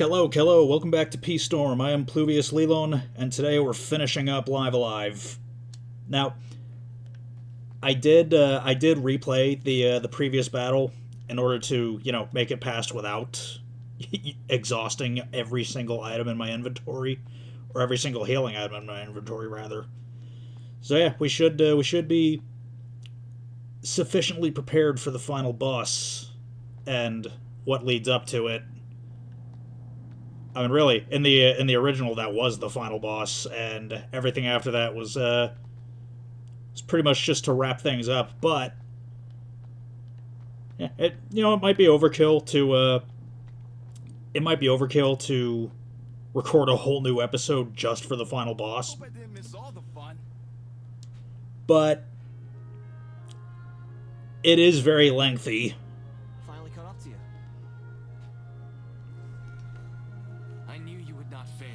Hello, welcome back to Peace Storm. I am Pluvius Lilon, and today we're finishing up Live Alive. Now, I did replay the previous battle in order to, make it past without exhausting every single item in my inventory, or every single healing item in my inventory, rather. So yeah, we should be sufficiently prepared for the final boss and what leads up to it. I mean, really, in the original, that was the final boss, and everything after that was pretty much just to wrap things up. But yeah, it might be overkill to record a whole new episode just for the final boss. But it is very lengthy. Finally caught up to you. I knew you would not fail.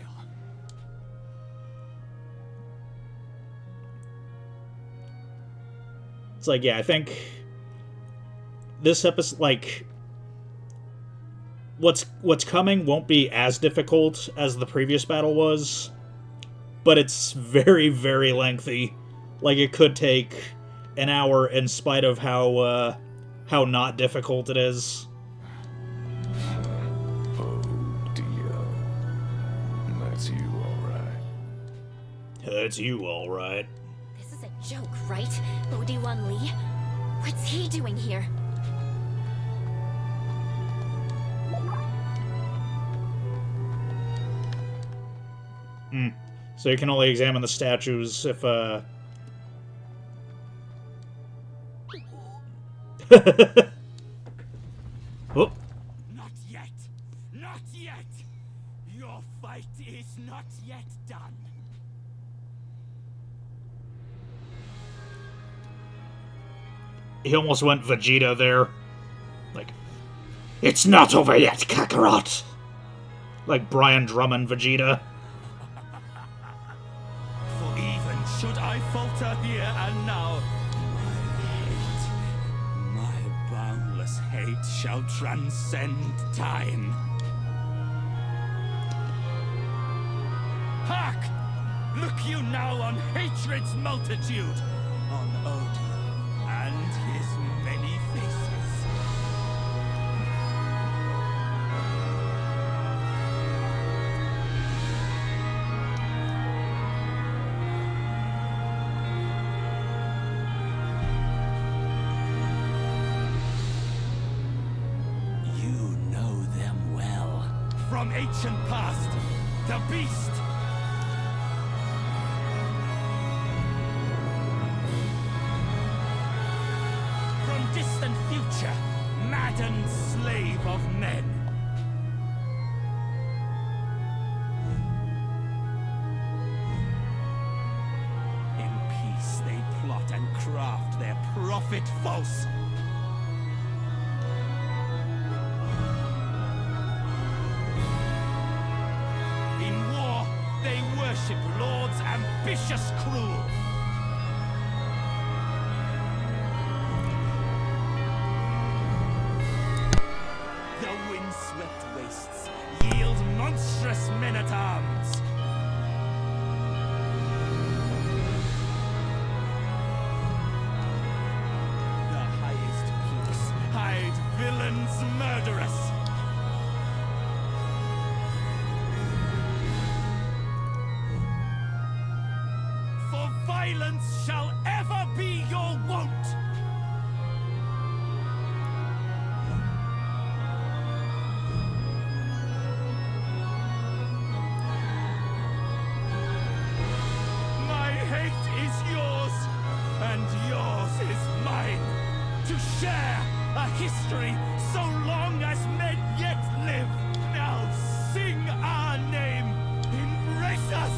It's like, yeah, I think this episode, like, what's coming won't be as difficult as the previous battle was, but it's very, very lengthy. Like, it could take an hour in spite of how not difficult it is. Odio. That's you, alright. That's you, alright. This is a joke, right? Odio Lee? What's he doing here? So you can only examine the statues if, Oh. Not yet! Not yet! Your fight is not yet done. He almost went Vegeta there. Like, it's not over yet, Kakarot! Like Brian Drummond Vegeta. For even should I falter here and now, my boundless hate shall transcend time. Hark! Look you now on hatred's multitude, on Odio and his many faces. You know them well. From ancient past, the beast! From distant future, maddened slave of men. In peace they plot and craft their prophet false. In war, they worship lords ambitious cruel. The windswept wastes yield monstrous men-at-arms. The highest peaks hide villains murderous. For violence shall ever be your wont. My hate is yours, and yours is mine. To share a history so long as men yet live. Now sing our name, embrace us.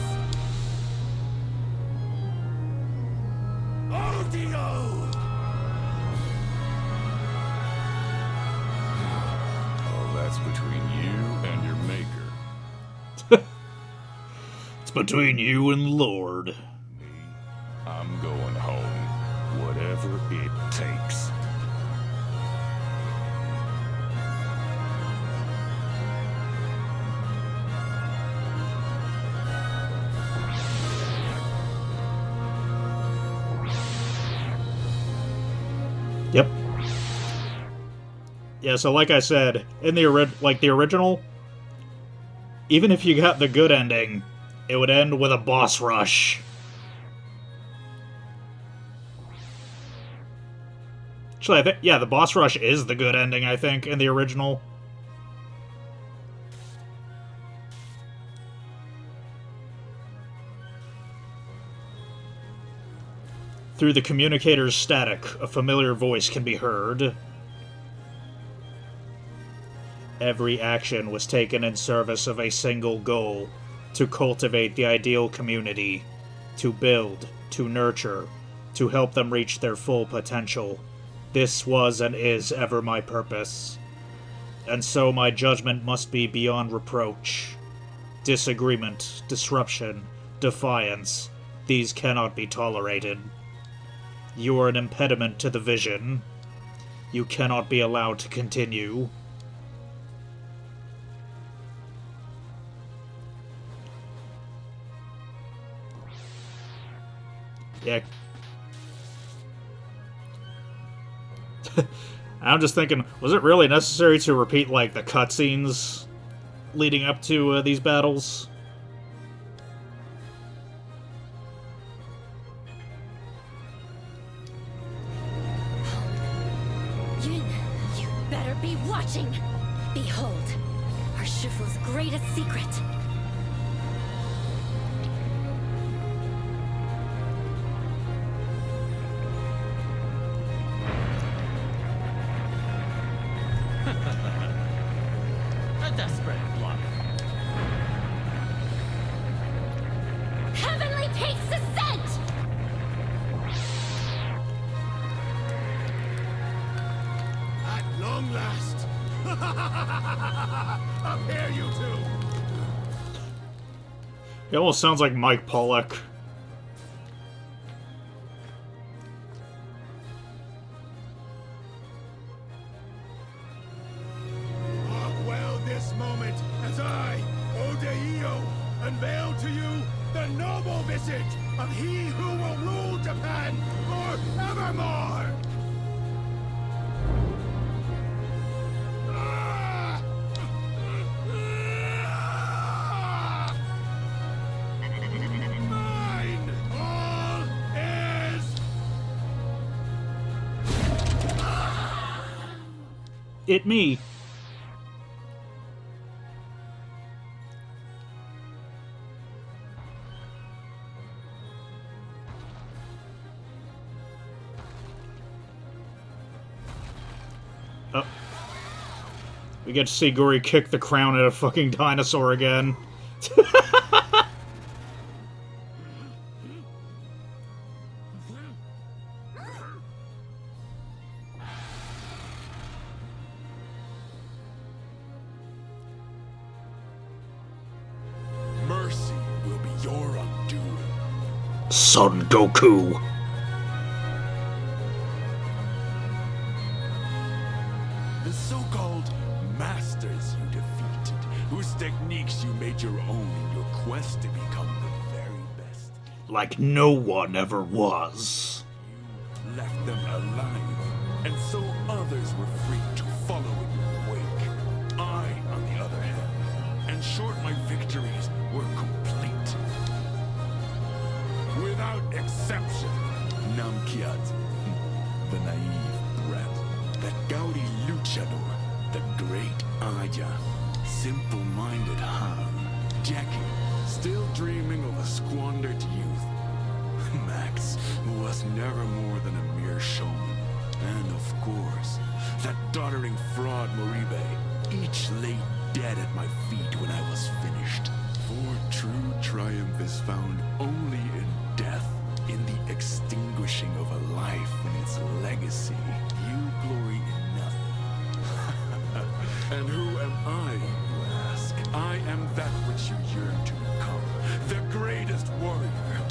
Odio! Oh, that's between you and your maker. It's between you and Lord. Me, I'm going home. Whatever it takes. Yep. Yeah, so like I said, in the original, even if you got the good ending, it would end with a boss rush. Actually, I think, yeah, the boss rush is the good ending, I think, in the original. Through the communicator's static, a familiar voice can be heard. Every action was taken in service of a single goal: to cultivate the ideal community, to build, to nurture, to help them reach their full potential. This was and is ever my purpose. And so my judgment must be beyond reproach. Disagreement, disruption, defiance, these cannot be tolerated. You are an impediment to the vision. You cannot be allowed to continue. Yeah. I'm just thinking, was it really necessary to repeat, like, the cutscenes leading up to these battles? You better be watching! Behold, our Shifu's greatest secret. A desperate bluff. Heavenly Peaks Descent! At long last! Up here, you two! He almost sounds like Mike Pollock. Mark well this moment as I, Odio, unveil to you the noble visage of he who will rule Japan forevermore! Mine all is... It me. Oh. We get to see Guri kick the crown at a fucking dinosaur again. Mercy will be your undoing. Son Goku. The so-called masters you defeated, whose techniques you made your own in your quest to become the very best. Like no one ever was. You left them alive, and so others were free to follow in your wake. I, on the other hand, ensured my victories were complete. Without exception. Namkiat, the naive brat. That gaudy luchador, the great Aya. Simple-minded Han. Jackie, still dreaming of a squandered youth. Max, who was never more than a mere showman. And of course, that doddering fraud Moribe. Each lay dead at my feet when I was finished. For true triumph is found only in death, in the extinguishing of a life and its legacy. You glory in nothing. And who am I, you ask? I am that which you yearn to become, the greatest warrior.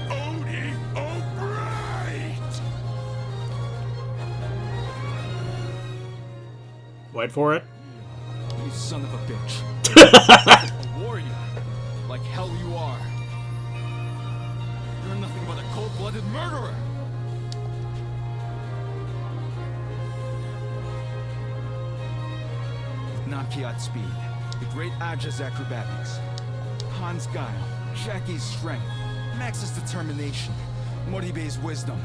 Odie O'Bright! Wait for it. You son of a bitch. A warrior. Like hell you are. You're nothing but a cold-blooded murderer. Namkiat speed, the great Aja's acrobatics, Han's guile, Jackie's strength, Max's determination, Moribei's wisdom.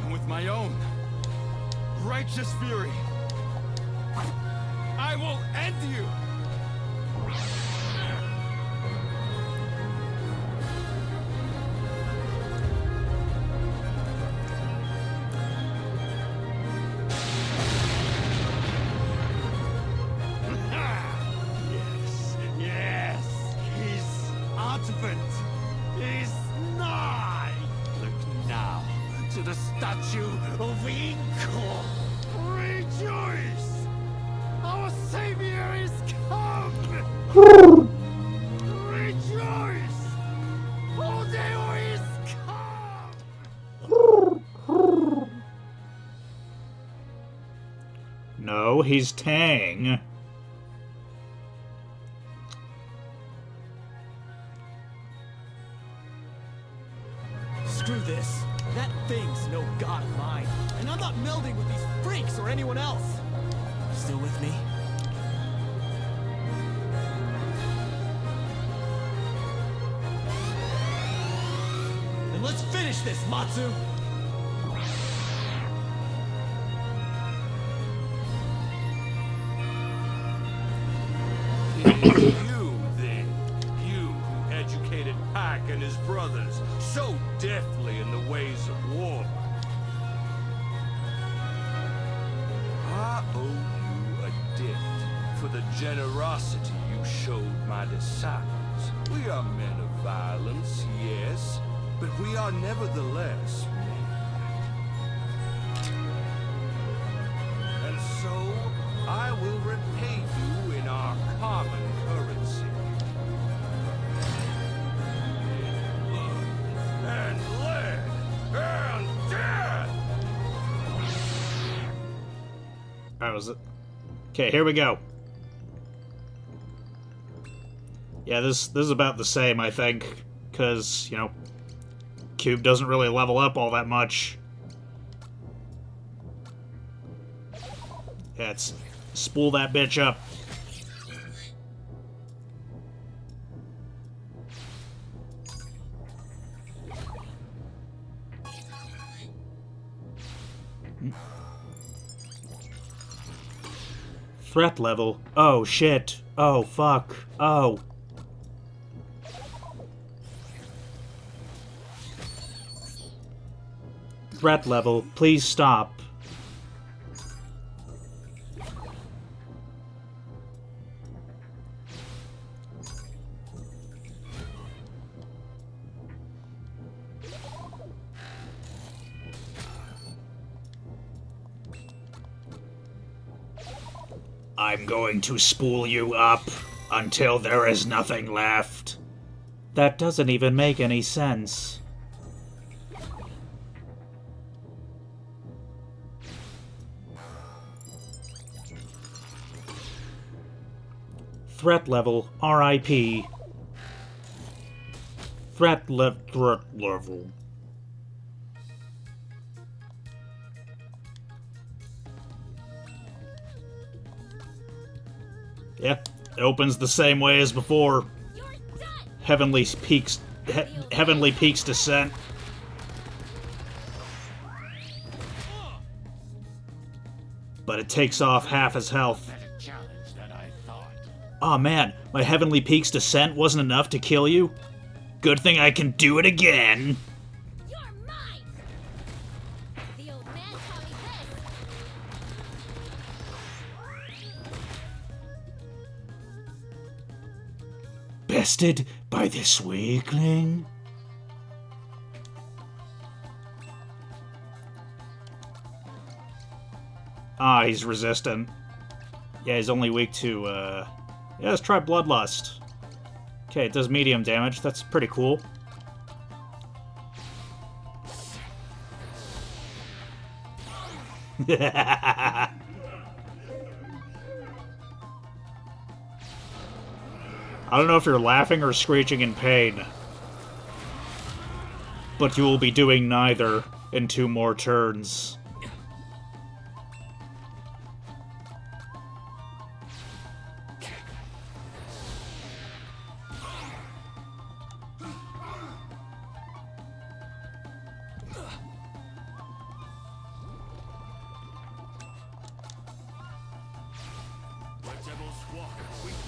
And with my own righteous fury, I will end you! Yes, he's advent. He's nigh. Look now to the statue of Inkor. Rejoice! Our savior is come! Rejoice! Odio is come! No, he's Tang. Screw this. That thing's no god of mine. And I'm not melding with these freaks or anyone else. Still with me? Then let's finish this, Matsu! You, then, you who educated Pac and his brothers so deftly in the ways of war. I owe you a debt for the generosity you showed my disciples. We are men of violence, yes, but we are nevertheless men. And so, I will repay you in our common currency. In blood, and lead, and death! That was it. Okay, here we go. Yeah, this is about the same, I think, because, you know, Cube doesn't really level up all that much. Yeah, let's spool that bitch up. Threat level. Oh, shit. Oh, fuck. Oh. Threat level. Please stop. I'm going to spool you up until there is nothing left. That doesn't even make any sense. Threat level, RIP. Threat level. Yeah, it opens the same way as before. Heavenly Peaks Descent. But it takes off half his health. Aw, oh, man, my Heavenly Peaks Descent wasn't enough to kill you? Good thing I can do it again! You're mine! The old man taught me this! Bested by this weakling? Ah, he's resistant. Yeah, he's only weak to, yeah, let's try Bloodlust. Okay, it does medium damage. That's pretty cool. I don't know if you're laughing or screeching in pain. But you will be doing neither in 2 more turns.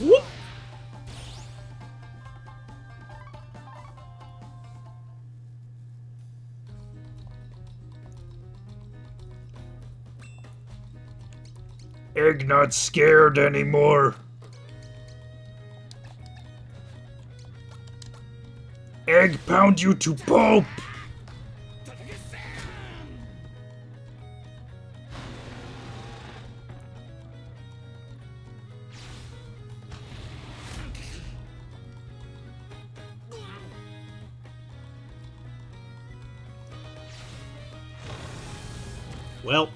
Whoop. Egg not scared anymore. Egg pound you to pulp. Well,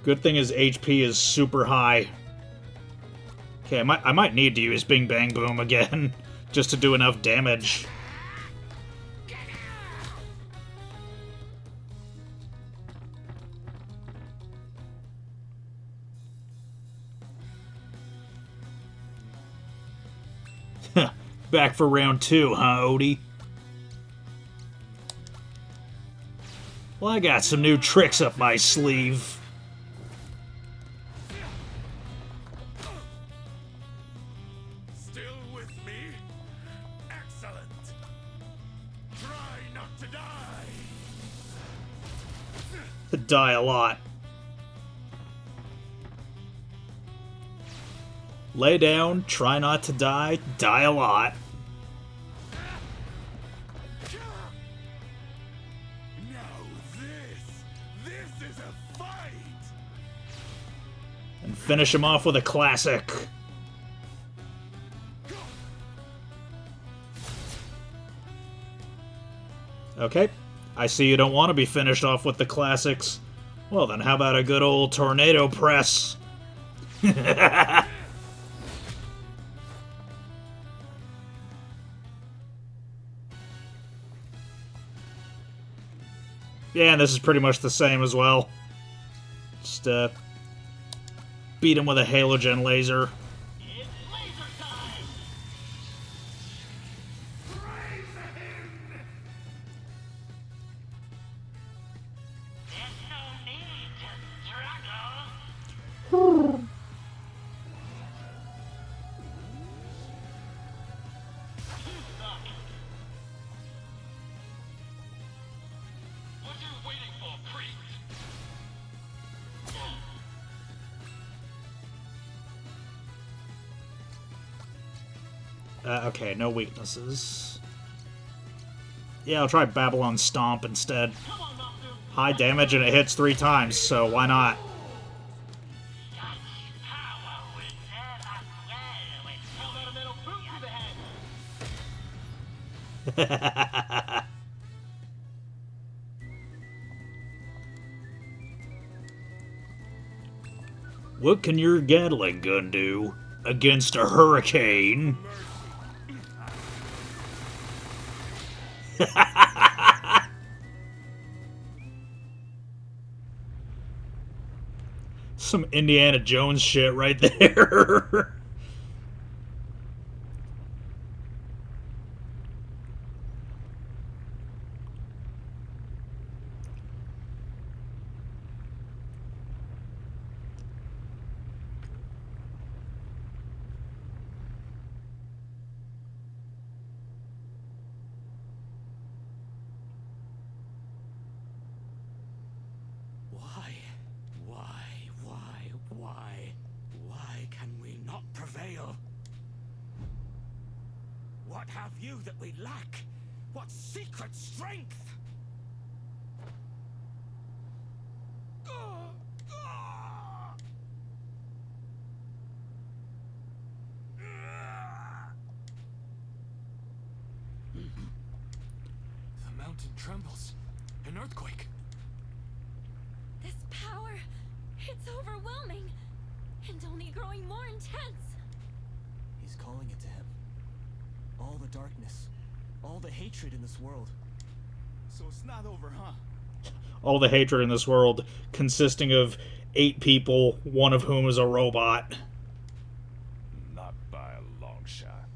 good thing his HP is super high. Okay, I might need to use Bing Bang Boom again, just to do enough damage. Back for round 2, huh, Odie? Well, I got some new tricks up my sleeve. Still with me? Excellent. Try not to die. Die a lot. Lay down, try not to die, die a lot. This is a fight. And finish him off with a classic. Okay, I see you don't want to be finished off with the classics. Well then, how about a good old tornado press? Yeah, and this is pretty much the same as well. Just, beat him with a halogen laser. It's laser time. Praise him. There's no need to struggle. What are you waiting for, priest? Okay, no weaknesses. Yeah, I'll try Babylon Stomp instead. High damage and it hits 3 times, so why not? What can your Gatling gun do against a hurricane? Some Indiana Jones shit right there. Why can we not prevail? What have you that we lack? What secret strength? The mountain trembles. An earthquake. This power, it's overwhelming. And only growing more intense. He's calling it to him. All the darkness, all the hatred in this world. So it's not over, huh? All the hatred in this world, consisting of 8 people, one of whom is a robot. Not by a long shot.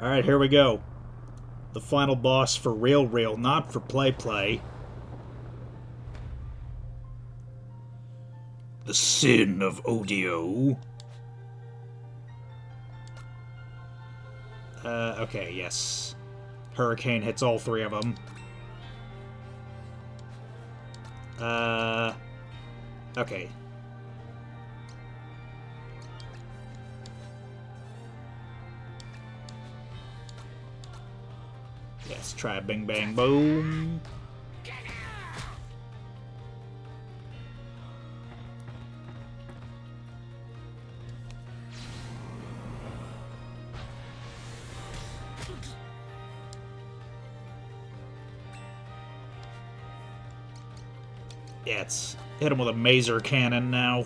Alright, here we go. The final boss for real, not for play. The Sin of Odio. Okay, yes. Hurricane hits all three of them. Okay. Yes, try bing bang boom. Yeah, it's hit him with a maser cannon now.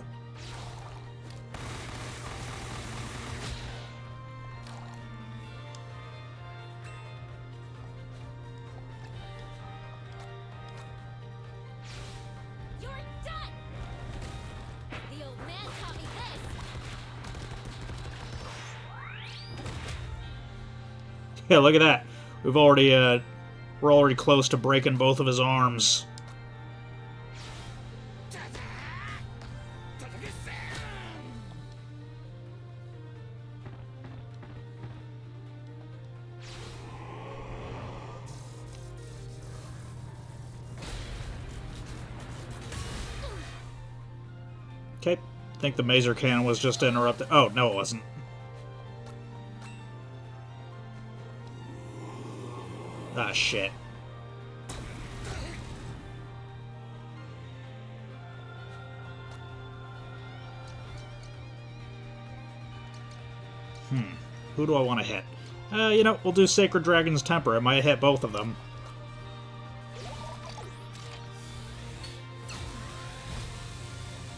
You're done! The old man taught me this! Yeah, look at that. We've already, we're already close to breaking both of his arms. Okay, I think the maser cannon was just interrupted. Oh, no, it wasn't. Ah, shit. Who do I want to hit? You know, we'll do Sacred Dragon's Temper. It might hit both of them.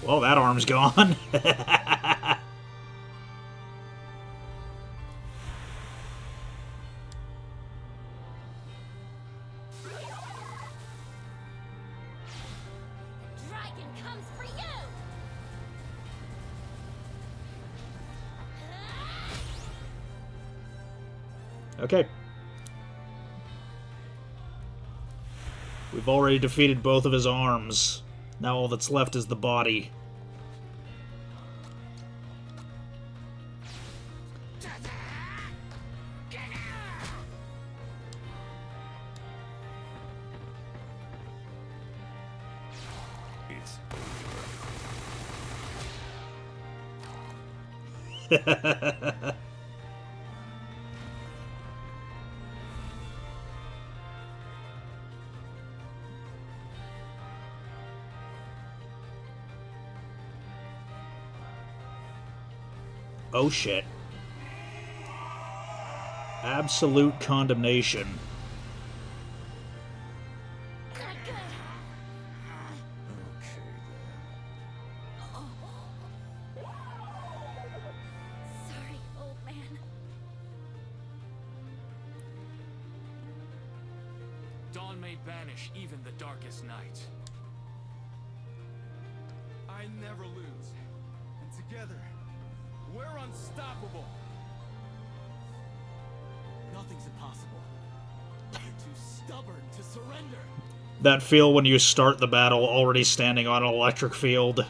Well, that arm's gone. Dragon comes for you! Okay. We've already defeated both of his arms. Now all that's left is the body. It's Oh shit. Absolute condemnation. Not good! Sorry, old man. Dawn may banish even the darkest night. I never lose. And together, we're unstoppable. Nothing's impossible. You're too stubborn to surrender. That feel when you start the battle already standing on an electric field.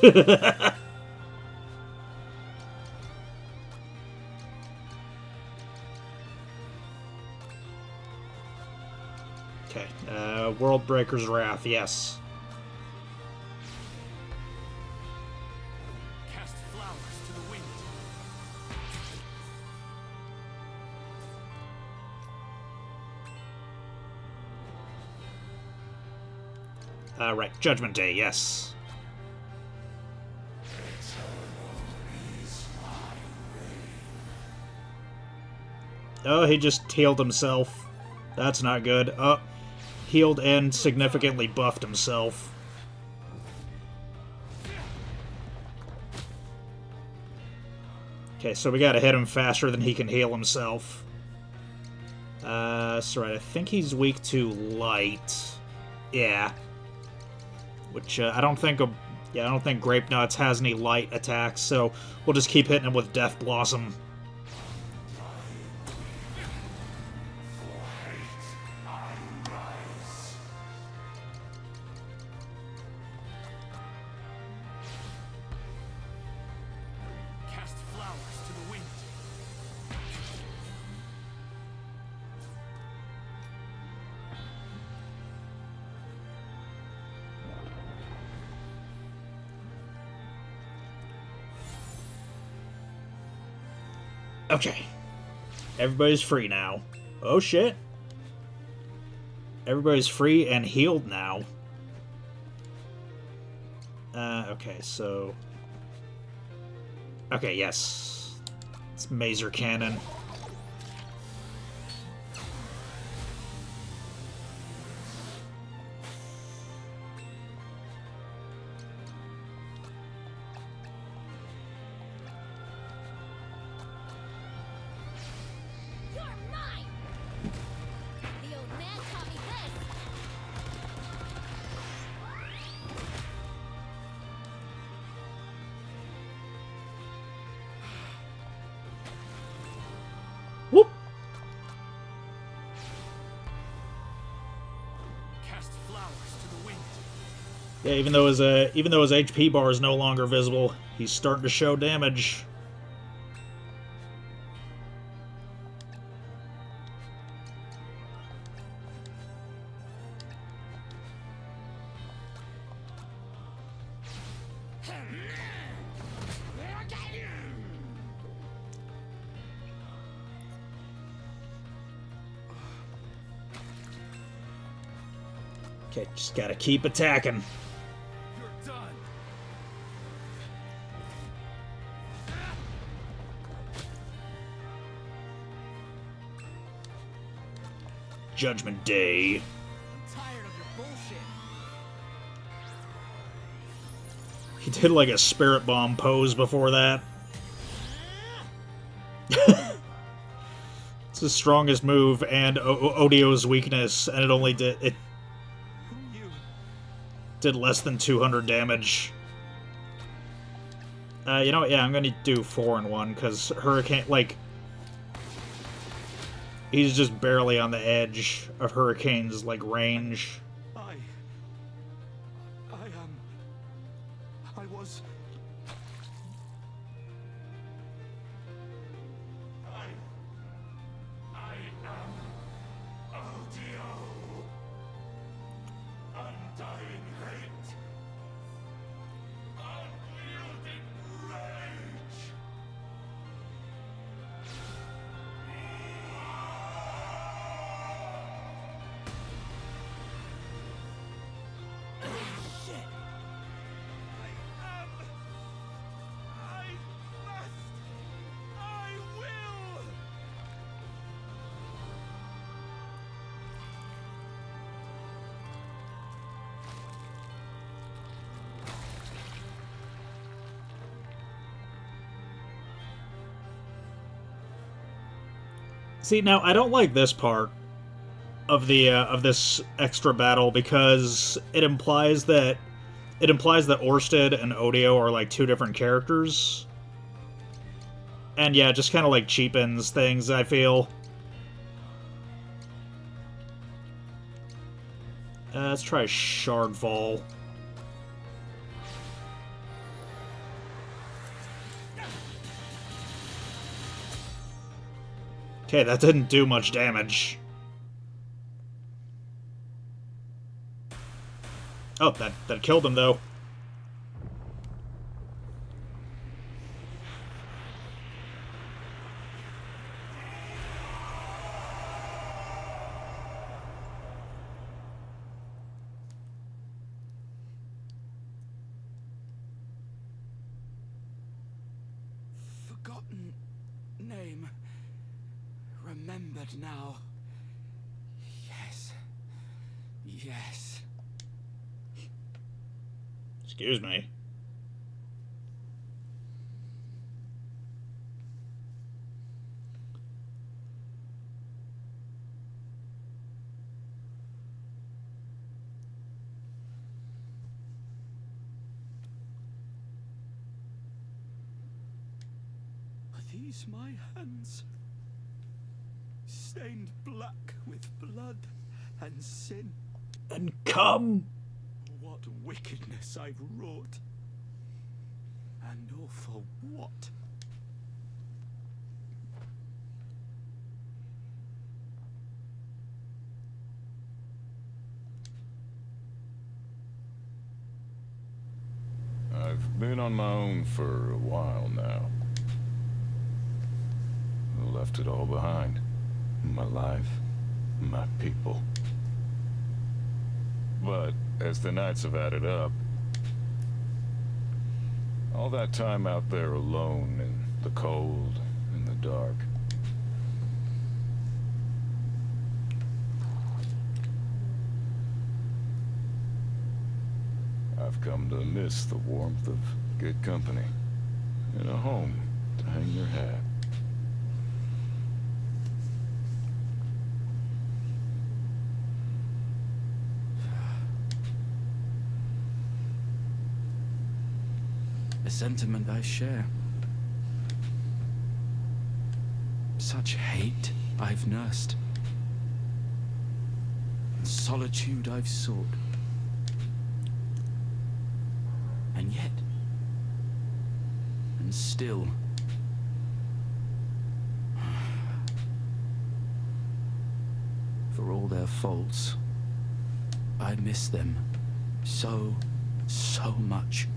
Okay, World Breaker's Wrath, yes. Cast flowers to the wind. Right, Judgment Day, yes. Oh, he just healed himself. That's not good. Oh, healed and significantly buffed himself. Okay, so we gotta hit him faster than he can heal himself. So right, I think he's weak to light. Yeah. Which, I don't think Grape Nuts has any light attacks, so we'll just keep hitting him with Death Blossom. Okay. Everybody's free now. Oh shit. Everybody's free and healed now. Okay, so... Okay, yes. It's Maser Cannon. You're mine! The old man taught me this! Whoop! Cast flowers to the wind. Yeah, even though his HP bar is no longer visible, he's starting to show damage. Okay, just gotta keep attacking. You're done. Judgment Day. I'm tired of your bullshit. He did like a spirit bomb pose before that. It's his strongest move and Odio's weakness, and it only did Who you? did less than 200 damage. You know what? Yeah, I'm gonna do 4 in 1 because Hurricane, like, he's just barely on the edge of Hurricane's like range. I was... I am Odio. Undying hate. Unyielding rage. I must. I will. See, now I don't like this part of the of this extra battle because it implies that Orsted and Odio are like two different characters. And yeah, it just kind of like cheapens things, I feel. Let's try Shardfall. Okay, that didn't do much damage. Oh, that killed him, though. Forgotten name. Remembered now. Yes. Yes. Excuse me. Are these my hands? Stained black with blood and sin. And come! What wickedness I've wrought. And all for what? I've been on my own for a while now. left it all behind. My life, my people. But as the nights have added up, all that time out there alone in the cold and the dark, I've come to miss the warmth of good company and a home to hang your hat. A sentiment I share. Such hate I've nursed, and solitude I've sought. And yet, and still, for all their faults, I miss them so much.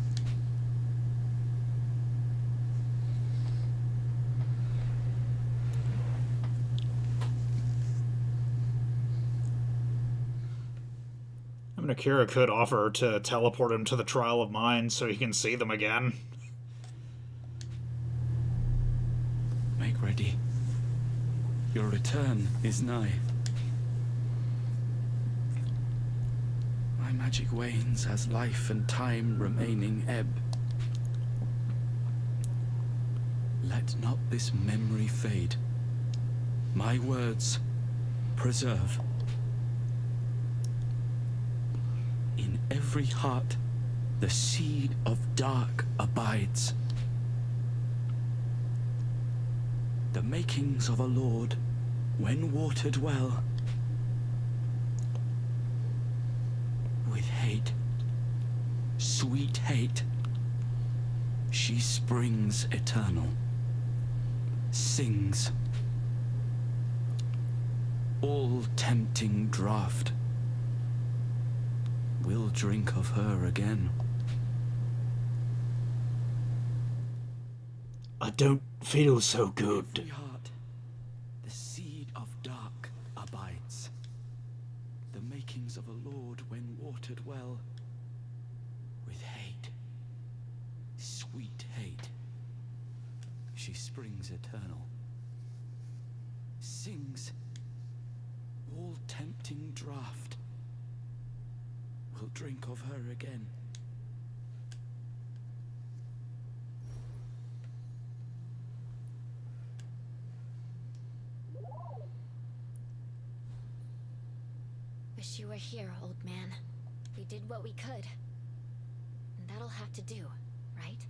I mean, Akira could offer to teleport him to the Trial of Mind so he can see them again. Make ready. Your return is nigh. My magic wanes as life and time remaining ebb. Let not this memory fade. My words preserve. In every heart, the seed of dark abides. The makings of a lord, when watered well, with hate, sweet hate, she springs eternal, sings, all tempting draught. We'll drink of her again. I don't feel so good. Every heart, the seed of dark abides. The makings of a lord when watered well, with hate, sweet hate, she springs eternal, sings, all tempting draught. We'll drink of her again. Wish you were here, old man. We did what we could. And that'll have to do, right?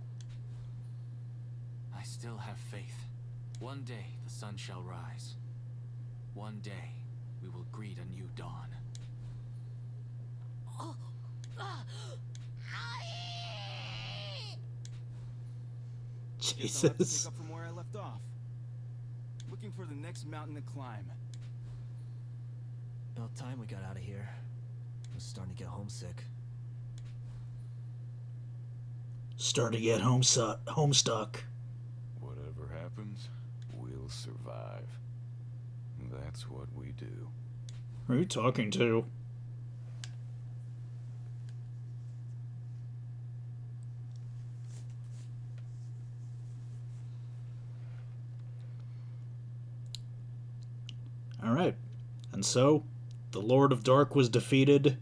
I still have faith. One day the sun shall rise. One day we will greet a new dawn. Guess I'll have to Jesus. pick up from where I left off. Looking for the next mountain to climb. About time we got out of here. I was starting to get homesick. Starting to get homestuck. Whatever happens, we'll survive. That's what we do. Who are you talking to? Alright. And so, the Lord of Dark was defeated.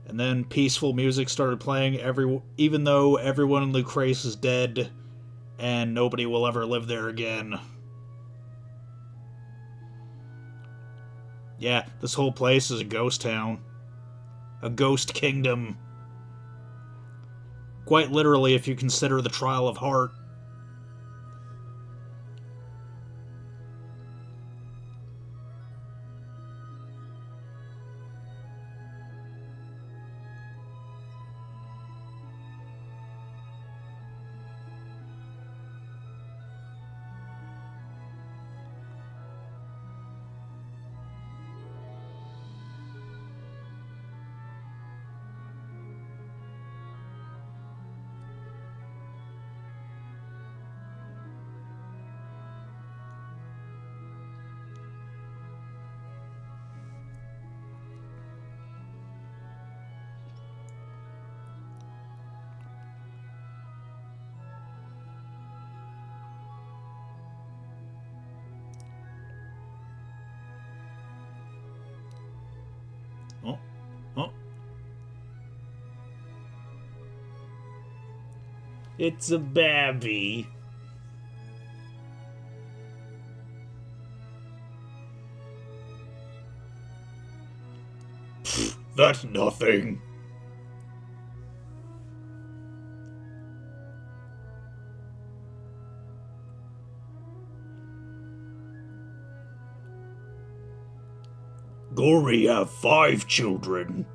And then peaceful music started playing, even though everyone in Lucrece is dead, and nobody will ever live there again. Yeah, this whole place is a ghost town. A ghost kingdom. Quite literally, if you consider the Trial of Heart. It's a babby. Pfft, that's nothing. Gory have 5 children.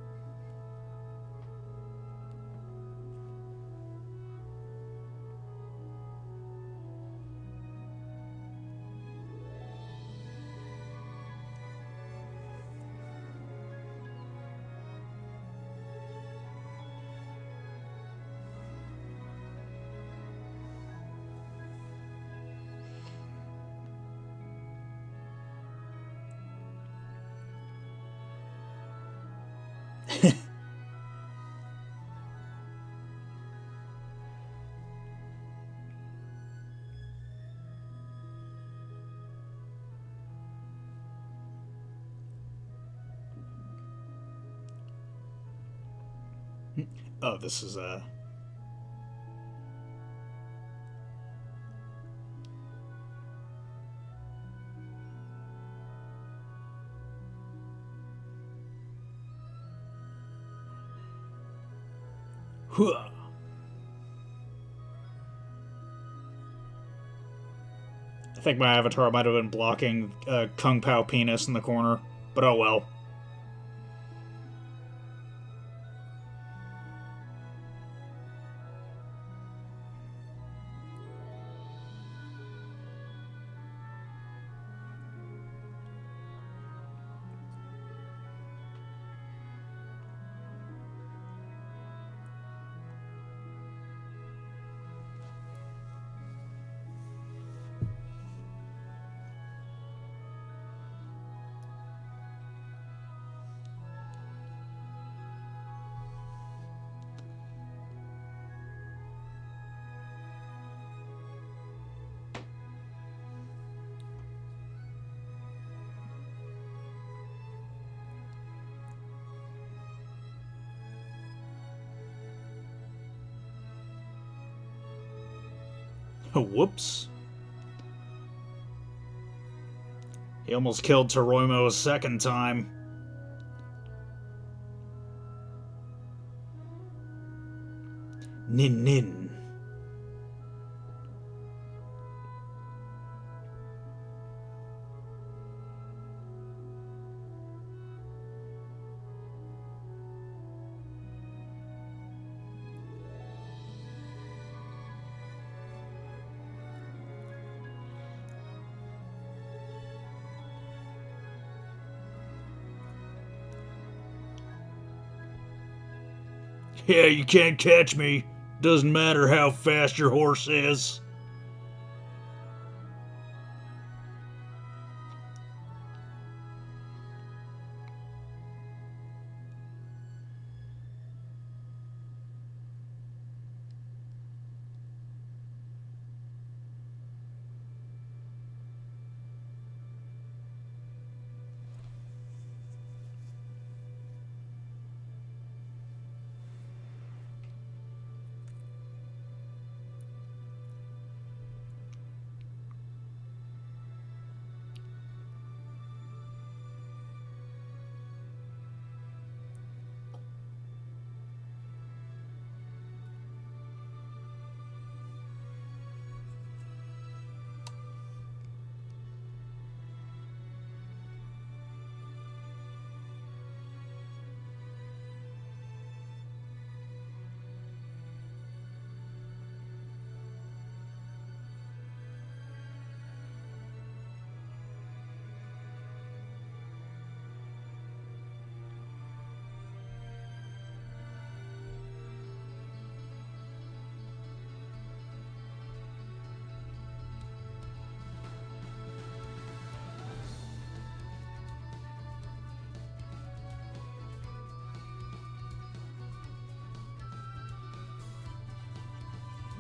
Oh, this is Huh. I think my avatar might have been blocking Kung Pao penis in the corner, but oh well. Whoops. He almost killed Toroimo a second time. Nin Nin. Yeah, you can't catch me. Doesn't matter how fast your horse is.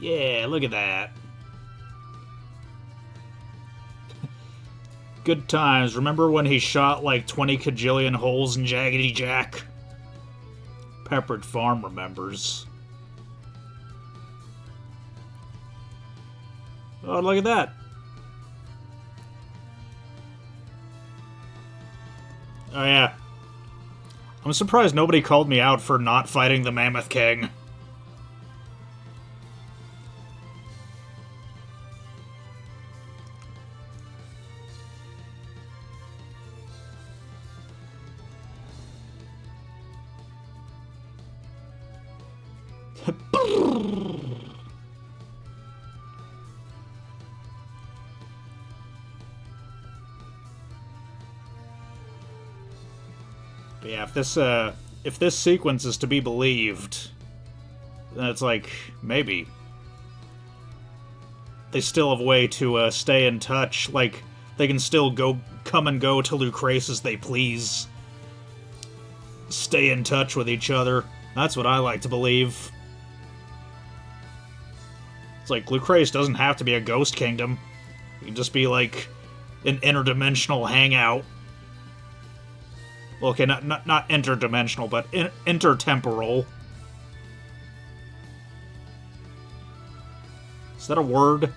Yeah, look at that. Good times. Remember when he shot like 20 kajillion holes in Jaggedy Jack? Peppered Farm remembers. Oh, look at that. Oh, yeah. I'm surprised nobody called me out for not fighting the Mammoth King. But yeah, if this sequence is to be believed, then it's like, maybe. They still have a way to stay in touch, like, they can still come and go to Lucrece as they please. Stay in touch with each other. That's what I like to believe. It's like, Lucrece doesn't have to be a ghost kingdom. It can just be, like, an interdimensional hangout. Well, okay, not interdimensional, but intertemporal. Is that a word?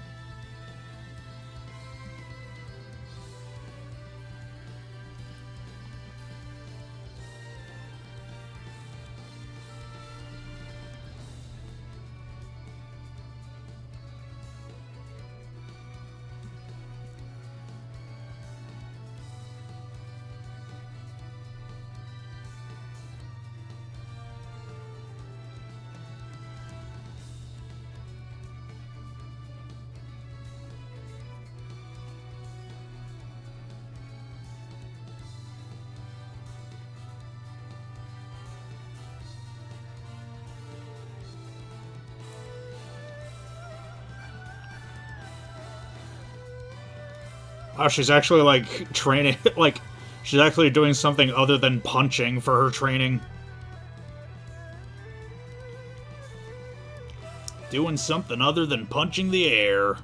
Oh, she's actually, like, training, like, she's actually doing something other than punching for her training. Doing something other than punching the air.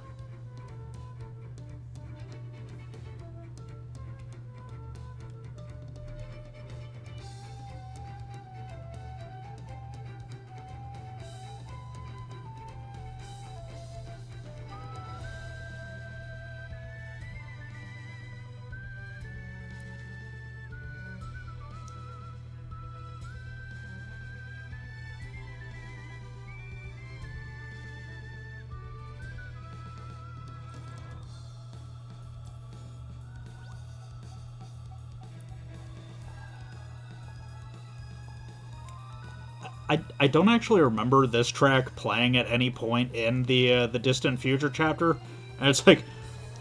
I don't actually remember this track playing at any point in the Distant Future chapter, and it's like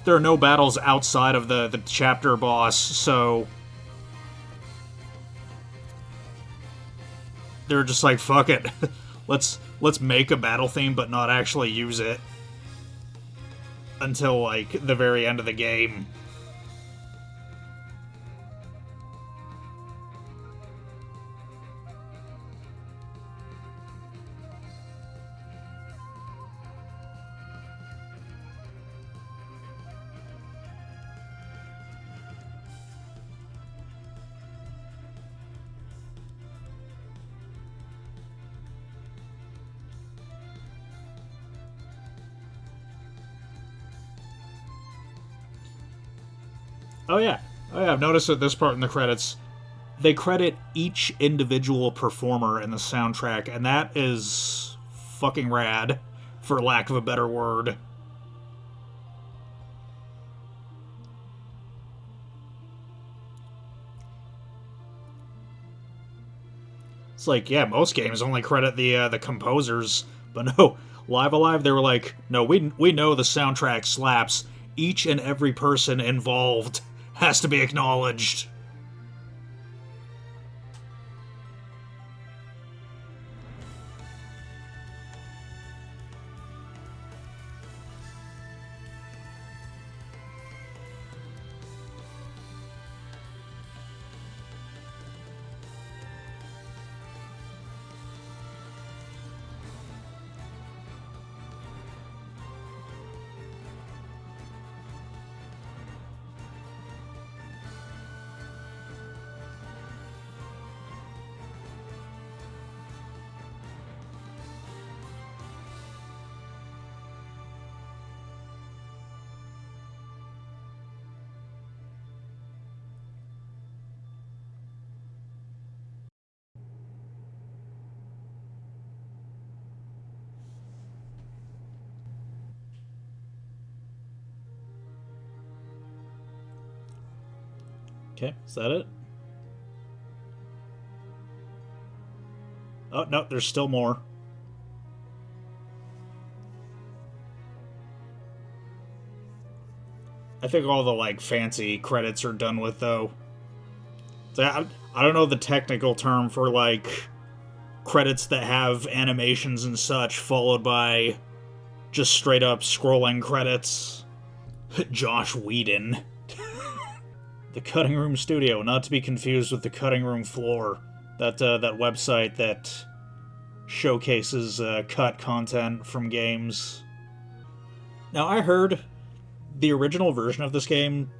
there are no battles outside of the chapter boss, so they're just like, fuck it, let's make a battle theme but not actually use it until like the very end of the game. Oh yeah, I've noticed at this part in the credits, they credit each individual performer in the soundtrack, and that is fucking rad, for lack of a better word. It's like, yeah, most games only credit the composers, but no, Live Alive, they were like, no, we know the soundtrack slaps. Each and every person involved has to be acknowledged. Okay, is that it? Oh, no, there's still more. I think all the, like, fancy credits are done with, though. So I don't know the technical term for, like, credits that have animations and such, followed by just straight-up scrolling credits. Josh Whedon. The Cutting Room Studio, not to be confused with the Cutting Room Floor. That website that showcases cut content from games. Now, I heard the original version of this game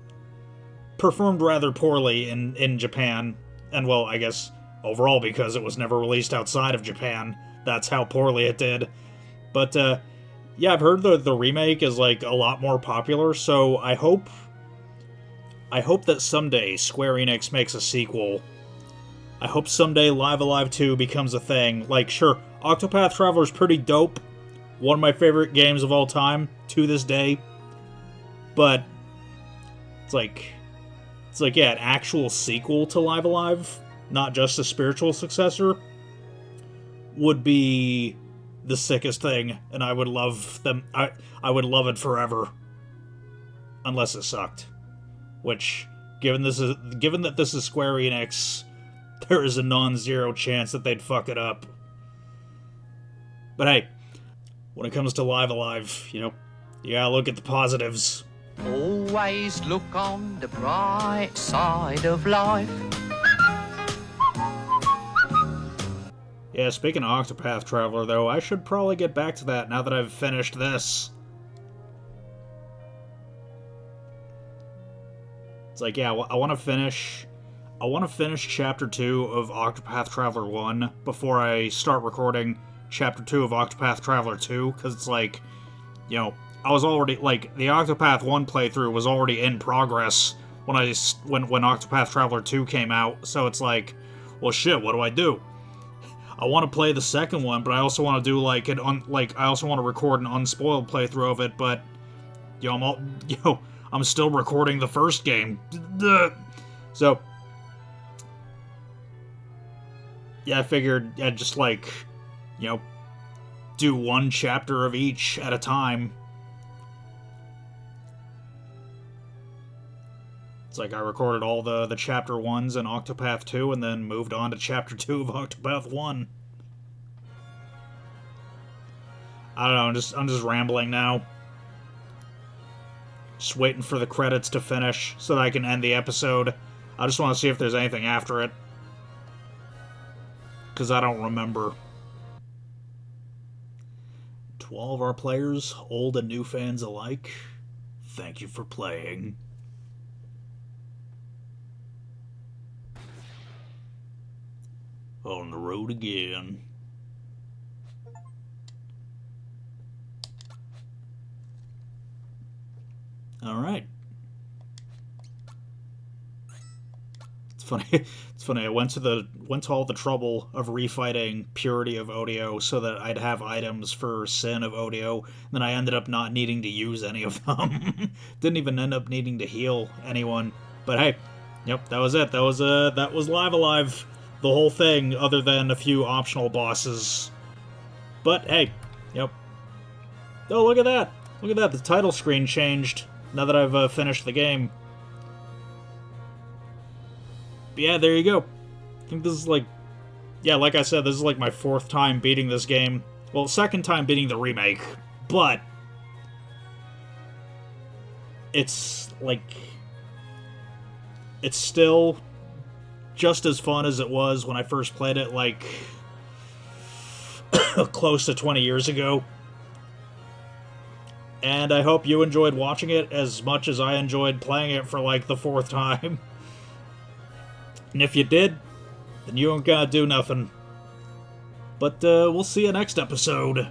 performed rather poorly in Japan, and well, I guess overall because it was never released outside of Japan. That's how poorly it did. But, yeah, I've heard the remake is, like, a lot more popular, so I hope that someday Square Enix makes a sequel. I hope someday Live Alive 2 becomes a thing. Like, sure, Octopath Traveler's pretty dope. One of my favorite games of all time, to this day. But, it's like, yeah, an actual sequel to Live Alive, not just a spiritual successor, would be the sickest thing, and I would love them. I would love it forever. Unless it sucked. Which, given that this is Square Enix, there is a non-zero chance that they'd fuck it up. But hey, when it comes to Live Alive, you know, you gotta look at the positives. Always look on the bright side of life. Yeah, speaking of Octopath Traveler, though, I should probably get back to that now that I've finished this. It's like, yeah, I want to finish Chapter 2 of Octopath Traveler 1 before I start recording Chapter 2 of Octopath Traveler 2, because it's like, you know, I was already, like, the Octopath 1 playthrough was already in progress when Octopath Traveler 2 came out, so it's like, well, shit, what do I do? I want to play the second one, but I also want to do, like, I also want to record an unspoiled playthrough of it, but, you know, I'm still recording the first game. So, yeah, I figured I'd just, like, you know, do one chapter of each at a time. It's like I recorded all the chapter 1s in Octopath 2 and then moved on to chapter 2 of Octopath 1. I don't know, I'm just rambling now. Just waiting for the credits to finish so that I can end the episode. I just want to see if there's anything after it. Because I don't remember. To all of our players, old and new fans alike, thank you for playing. On the road again. Alright. It's funny, I went to all the trouble of refighting Purity of Odio so that I'd have items for Sin of Odio, and then I ended up not needing to use any of them. Didn't even end up needing to heal anyone. But hey, yep, that was it. That was Live Alive. The whole thing, other than a few optional bosses. But hey, yep. Oh, look at that! Look at that, the title screen changed now that I've finished the game. But yeah, there you go. I think this is like... Yeah, like I said, this is like my 4th time beating this game. Well, 2nd time beating the remake. But... it's, like... it's still... just as fun as it was when I first played it, like, close to 20 years ago. And I hope you enjoyed watching it as much as I enjoyed playing it for, like, the 4th time. And if you did, then you ain't gotta do nothing. But, we'll see you next episode.